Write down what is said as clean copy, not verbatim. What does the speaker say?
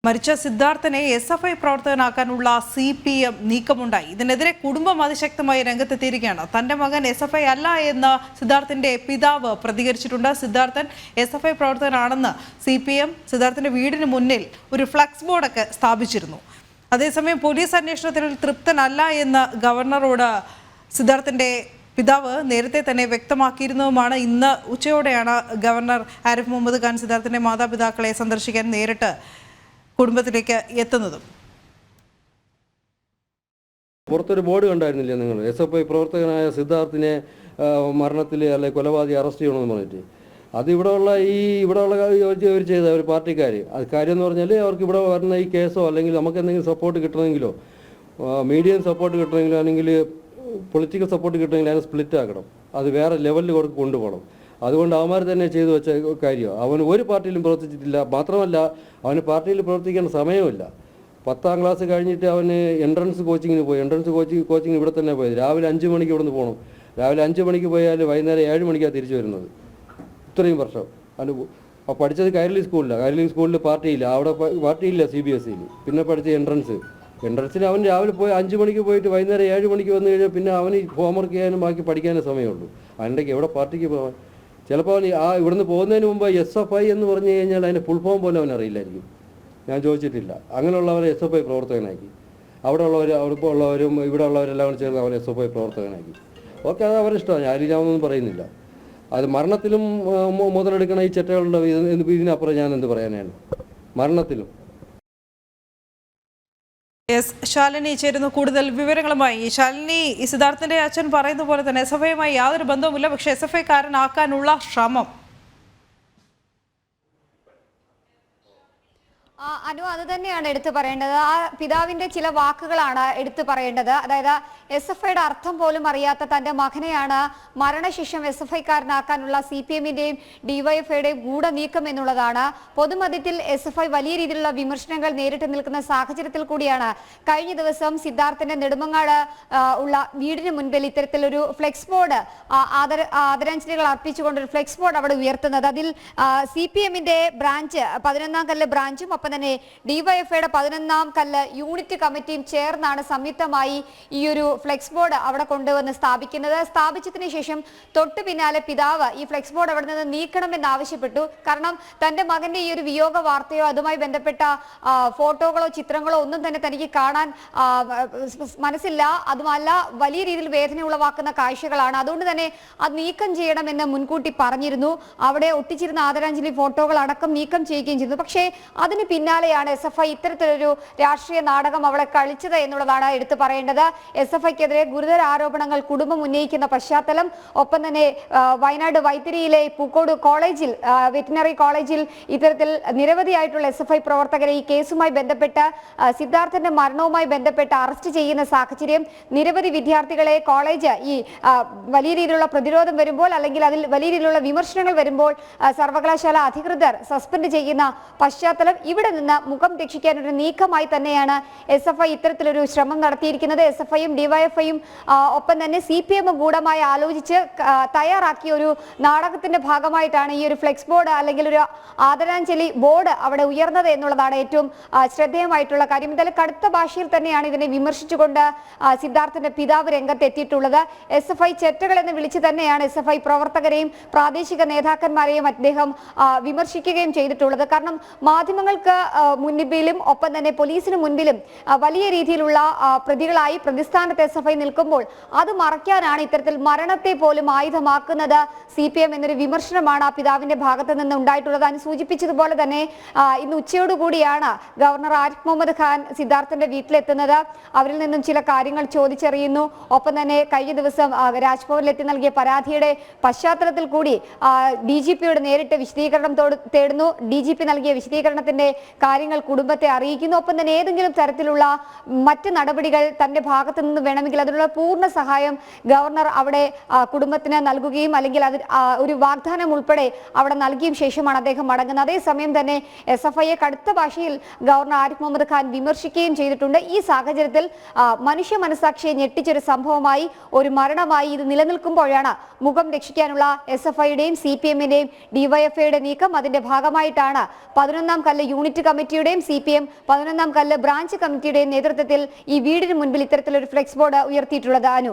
മരിച്ച സിദ്ധാർത്ഥനെ SFI പ്രവർത്തകനാക്കാനുള്ള CPM നീക്കമുണ്ടായി. ഇതിനെതിരെ കുടുംബം അതിശക്തമായി രംഗത്തെത്തിയിരിക്കുകയാണ്. തന്റെ മകൻ SFI അല്ല എന്ന് സിദ്ധാർത്ഥന്റെ പിതാവ് പ്രതികരിച്ചിട്ടുണ്ട്. സിദ്ധാർത്ഥൻ SFI പ്രവർത്തകനാണെന്ന് CPM സിദ്ധാർത്ഥന്റെ വീടിന് മുന്നിൽ ഒരു ഫ്ലക്സ് ബോർഡൊക്കെ സ്ഥാപിച്ചിരുന്നു. അതേസമയം പോലീസ് അന്വേഷണത്തിൽ തൃപ്തനല്ല എന്ന് ഗവർണറോട് സിദ്ധാർത്ഥന്റെ പിതാവ് നേരത്തെ തന്നെ വ്യക്തമാക്കിയിരുന്നതുമാണ്. ഇന്ന് ഉച്ചയോടെയാണ് ഗവർണർ ആരിഫ് മുഹമ്മദ് ഖാൻ സിദ്ധാർത്ഥന്റെ മാതാപിതാക്കളെ സന്ദർശിക്കാൻ നേരിട്ട് കുടുംബത്തിലേക്ക് എത്തുന്നതും. പുറത്തൊരു ബോർഡ് കണ്ടായിരുന്നില്ലേ നിങ്ങൾ? SFI പ്രവർത്തകനായ സിദ്ധാർത്ഥിനെ മരണത്തിൽ അല്ലെ കൊലപാതകി അറസ്റ്റ് ചെയ്യണമെന്ന് പറഞ്ഞിട്ട്. അത് ഇവിടെയുള്ള ഇവർ ചെയ്ത ഒരു പാർട്ടിക്കാർ അത് കാര്യം എന്ന് പറഞ്ഞാൽ അവർക്ക് ഇവിടെ വരുന്ന ഈ കേസോ അല്ലെങ്കിൽ നമുക്ക് എന്തെങ്കിലും സപ്പോർട്ട് കിട്ടണമെങ്കിലോ മീഡിയം സപ്പോർട്ട് കിട്ടണമെങ്കിലോ അല്ലെങ്കിൽ പൊളിറ്റിക്കൽ സപ്പോർട്ട് കിട്ടണമെങ്കിൽ അതിനെ സ്പ്ലിറ്റ് ആക്കണം. അത് വേറെ ലെവലിൽ കൊണ്ടുപോകണം. അതുകൊണ്ട് അവന്മാർ തന്നെ ചെയ്തു വെച്ച കാര്യം. അവൻ ഒരു പാർട്ടിയിലും പ്രവർത്തിച്ചിട്ടില്ല. മാത്രമല്ല അവന് പാർട്ടിയിൽ പ്രവർത്തിക്കാൻ സമയമില്ല. 10ാം ക്ലാസ് കഴിഞ്ഞിട്ട് അവന് എൻട്രൻസ് കോച്ചിങ്ങിന് പോയി. എൻട്രൻസ് കോച്ചിങ്ങിന് ഇവിടെ തന്നെ പോയത്. രാവിലെ 5 മണിക്ക് ഇവിടെ നിന്ന് പോകണം. രാവിലെ 5 മണിക്ക് പോയാൽ വൈകുന്നേരം 7 മണിക്കാണ് തിരിച്ചു വരുന്നത്. ഇത്രയും വർഷം അവന് പഠിച്ചത് കൈരളി സ്കൂളിലാണ്. കൈരളി സ്കൂളിൽ പാർട്ടിയില്ല. അവിടെ പാർട്ടിയില്ല CBSEയിൽ. പിന്നെ പഠിച്ച എൻട്രൻസിന് അവൻ രാവിലെ പോയി 5 മണിക്ക് പോയിട്ട് വൈകുന്നേരം 7 മണിക്ക് വന്നു കഴിഞ്ഞാൽ പിന്നെ അവന് ഹോംവർക്ക് ചെയ്യാനും ബാക്കി പഠിക്കാനേ സമയമുള്ളൂ. അതിൻ്റെ എവിടെ പാർട്ടിക്ക് പോകാൻ? ചിലപ്പോൾ ഇവിടുന്ന് പോകുന്നതിന് മുമ്പ് SFI എന്ന് പറഞ്ഞു കഴിഞ്ഞാൽ അതിൻ്റെ ഫുൾ ഫോം പോലും അവൻ അറിയില്ലായിരിക്കും. ഞാൻ ചോദിച്ചിട്ടില്ല. അങ്ങനെയുള്ളവരെ SFI പ്രവർത്തകനാക്കി. അവിടെ ഉള്ളവരും ഇവിടെ ഉള്ളവരെല്ലാം കൂടി ചേർന്ന് അവരെ SFI പ്രവർത്തകനാക്കി. ഓക്കെ, അത് അവരുടെ ഇഷ്ടമാണ്. ഞാനൊന്നും പറയുന്നില്ല. അത് മരണത്തിലും മുതലെടുക്കണ ഈ ചെറ്റകളുടെ ഇതിനപ്പുറം ഞാൻ എന്ത് പറയാനാണ്? മരണത്തിലും. ശാലിനി ചേരുന്നു കൂടുതൽ വിവരങ്ങളുമായി. ശാലിനി, സിദ്ധാർത്ഥന്റെ അച്ഛൻ പറയുന്ന പോലെ തന്നെ SFIയുമായി യാതൊരു ബന്ധവുമില്ല, പക്ഷെ SFI കാരനാക്കാനുള്ള ശ്രമം. അനു, അത് തന്നെയാണ് എടുത്തു പറയേണ്ടത്. ആ പിതാവിന്റെ ചില വാക്കുകളാണ് എടുത്തു പറയേണ്ടത്. അതായത് SFIയുടെ അർത്ഥം പോലും അറിയാത്ത തന്റെ മകനെയാണ് മരണശേഷം SFIക്കാരനാക്കാനുള്ള CPMന്റെയും DYFIയുടെയും ഗൂഢനീക്കം എന്നുള്ളതാണ്. പൊതുമധ്യത്തിൽ SFI വലിയ രീതിയിലുള്ള വിമർശനങ്ങൾ നേരിട്ട് നിൽക്കുന്ന സാഹചര്യത്തിൽ കൂടിയാണ് കഴിഞ്ഞ ദിവസം സിദ്ധാർത്ഥന്റെ നെടുമങ്ങാട് ഉള്ള വീടിന് മുൻപിൽ ഇത്തരത്തിലൊരു ഫ്ലെക്സ് ബോർഡ് ആദരാഞ്ജലികൾ അർപ്പിച്ചുകൊണ്ടൊരു ഫ്ലെക്സ് ബോർഡ് അവിടെ ഉയർത്തുന്നത്. അതിൽ CPMന്റെ ബ്രാഞ്ച് 11ാം കല്ല് ബ്രാഞ്ചും ഒപ്പം തന്നെ DYFIയുടെ 11ാം കല്ല് യൂണിറ്റ് കമ്മിറ്റിയും ചേർന്നാണ് സംയുക്തമായി ഈ ഒരു ഫ്ലെക്സ് ബോർഡ് അവിടെ കൊണ്ടുവന്ന് സ്ഥാപിക്കുന്നത്. സ്ഥാപിച്ചതിന് ശേഷം തൊട്ടു പിന്നാലെ പിതാവ് ഈ ഫ്ലെക്സ് ബോർഡ് അവിടെ നിന്ന് നീക്കണമെന്ന് ആവശ്യപ്പെട്ടു. കാരണം തന്റെ മകന്റെ ഈ ഒരു വിയോഗ വാർത്തയോ അതുമായി ബന്ധപ്പെട്ട ഫോട്ടോകളോ ചിത്രങ്ങളോ ഒന്നും തന്നെ തനിക്ക് കാണാൻ മനസ്സില്ല. അതുമല്ല, വലിയ രീതിയിൽ വേദന ഉളവാക്കുന്ന കാഴ്ചകളാണ്. അതുകൊണ്ട് തന്നെ അത് നീക്കം ചെയ്യണമെന്ന് മുൻകൂട്ടി പറഞ്ഞിരുന്നു. അവിടെ ഒട്ടിച്ചിരുന്ന ആദരാഞ്ജലി ഫോട്ടോകൾ അടക്കം നീക്കം ചെയ്യുകയും ചെയ്തു. പക്ഷേ അതിന് പിന്നാലെയാണ് SFI ഇത്തരത്തിലൊരു രാഷ്ട്രീയ നാടകം അവളെ കളിച്ചത് എന്നുള്ളതാണ് എടുത്തു പറയേണ്ടത്. SFIക്കെതിരെ ഗുരുതര ആരോപണങ്ങൾ കുടുംബം ഉന്നയിക്കുന്ന പശ്ചാത്തലം, ഒപ്പം തന്നെ വയനാട് വൈത്തിരിയിലെ പൂക്കോട് കോളേജിൽ വെറ്റിനറി കോളേജിൽ ഇത്തരത്തിൽ നിരവധിയായിട്ടുള്ള SFI പ്രവർത്തകരെ ഈ കേസുമായി ബന്ധപ്പെട്ട് സിദ്ധാർത്ഥന്റെ മരണവുമായി ബന്ധപ്പെട്ട് അറസ്റ്റ് ചെയ്യുന്ന സാഹചര്യം, നിരവധി വിദ്യാർത്ഥികളെ കോളേജ് ഈ വലിയ രീതിയിലുള്ള പ്രതിരോധം വരുമ്പോൾ അല്ലെങ്കിൽ അതിൽ വലിയ രീതിയിലുള്ള വിമർശനങ്ങൾ വരുമ്പോൾ സർവകലാശാല അധികൃതർ സസ്പെൻഡ് ചെയ്യുന്ന പശ്ചാത്തലം, ഇവിടെ നിന്ന് മുഖം രക്ഷിക്കാനൊരു നീക്കമായി തന്നെയാണ് SFI ഇത്തരത്തിലൊരു ശ്രമം നടത്തിയിരിക്കുന്നത്. SFIയും DYFIയും ഒപ്പം തന്നെ CPMും ഗൂഢമായി ആലോചിച്ച് തയ്യാറാക്കിയ ഒരു നാടകത്തിന്റെ ഭാഗമായിട്ടാണ് ഈ ഒരു ഫ്ലെക്സ് ബോർഡ് അല്ലെങ്കിൽ ഒരു ആദരാഞ്ജലി ബോർഡ് അവിടെ ഉയർന്നത് എന്നുള്ളതാണ് ഏറ്റവും ശ്രദ്ധേയമായിട്ടുള്ള കാര്യം. എന്തായാലും കടുത്ത ഭാഷയിൽ തന്നെയാണ് ഇതിനെ വിമർശിച്ചുകൊണ്ട് സിദ്ധാർത്ഥന്റെ പിതാവ് രംഗത്തെത്തിയിട്ടുള്ളത്. SFI ചെറ്റകൾ എന്ന് വിളിച്ച് തന്നെയാണ് SFI പ്രവർത്തകരെയും പ്രാദേശിക നേതാക്കന്മാരെയും അദ്ദേഹം വിമർശിക്കുകയും ചെയ്തിട്ടുള്ളത്. കാരണം മാധ്യമങ്ങൾക്ക് മുൻപിലും ഒപ്പം തന്നെ പോലീസിന് മുൻപിലും വലിയ രീതിയിലുള്ള പ്രതികളായി പ്രതിസ്ഥാനത്ത് SFI നിൽക്കുമ്പോൾ അത് മറയ്ക്കാനാണ് ഇത്തരത്തിൽ മരണത്തെ പോലും ആയുധമാക്കുന്നത് CPM എന്നൊരു വിമർശനമാണ് ആ പിതാവിന്റെ ഭാഗത്ത് നിന്ന് ഉണ്ടായിട്ടുള്ളത്. അതിന് സൂചിപ്പിച്ചതുപോലെ തന്നെ ഇന്ന് ഉച്ചയോടുകൂടിയാണ് ഗവർണർ ആരിഫ് മുഹമ്മദ് ഖാൻ സിദ്ധാർത്ഥന്റെ വീട്ടിലെത്തുന്നത്. അവരിൽ നിന്നും ചില കാര്യങ്ങൾ ചോദിച്ചറിയുന്നു. ഒപ്പം തന്നെ കഴിഞ്ഞ ദിവസം രാജ്ഭവനിലെത്തി നൽകിയ പരാതിയുടെ പശ്ചാത്തലത്തിൽ കൂടി DGPയോട് നേരിട്ട് വിശദീകരണം തേടുന്നു. DGP നൽകിയ വിശദീകരണത്തിന്റെ കാര്യങ്ങൾ കുടുംബത്തെ അറിയിക്കുന്നു. ഒപ്പം തന്നെ ഏതെങ്കിലും തരത്തിലുള്ള മറ്റ് നടപടികൾ തന്റെ ഭാഗത്തു നിന്ന് വേണമെങ്കിൽ അതിനുള്ള പൂർണ്ണ സഹായം ഗവർണർ അവിടെ കുടുംബത്തിന് നൽകുകയും അല്ലെങ്കിൽ അത് ഒരു വാഗ്ദാനം ഉൾപ്പെടെ അവിടെ നൽകിയും ശേഷമാണ് അദ്ദേഹം മടങ്ങുന്നത്. അതേസമയം തന്നെ SFIയെ കടുത്ത ഭാഷയിൽ ഗവർണർ ആരിഫ് മുഹമ്മദ് ഖാൻ വിമർശിക്കുകയും ചെയ്തിട്ടുണ്ട്. ഈ സാഹചര്യത്തിൽ മനുഷ്യ മനസാക്ഷിയെ ഞെട്ടിച്ചൊരു സംഭവമായി, ഒരു മരണമായി ഇത് നിലനിൽക്കുമ്പോഴാണ് മുഖം രക്ഷിക്കാനുള്ള SFIയുടെയും CPMന്റെയും DYFIയുടെ നീക്കം. അതിന്റെ ഭാഗമായിട്ടാണ് 11ാം കല്ല് യൂണിറ്റ് യൂണിറ്റ് കമ്മിറ്റിയുടെയും CPM 11-ാം കല്ല് ബ്രാഞ്ച് കമ്മിറ്റിയുടെയും നേതൃത്വത്തിൽ ഈ വീടിന് മുൻപിൽ ഇത്തരത്തിലൊരു ഫ്ലെക്സ് ബോർഡ് ഉയർത്തിയിട്ടുള്ളത് അനു?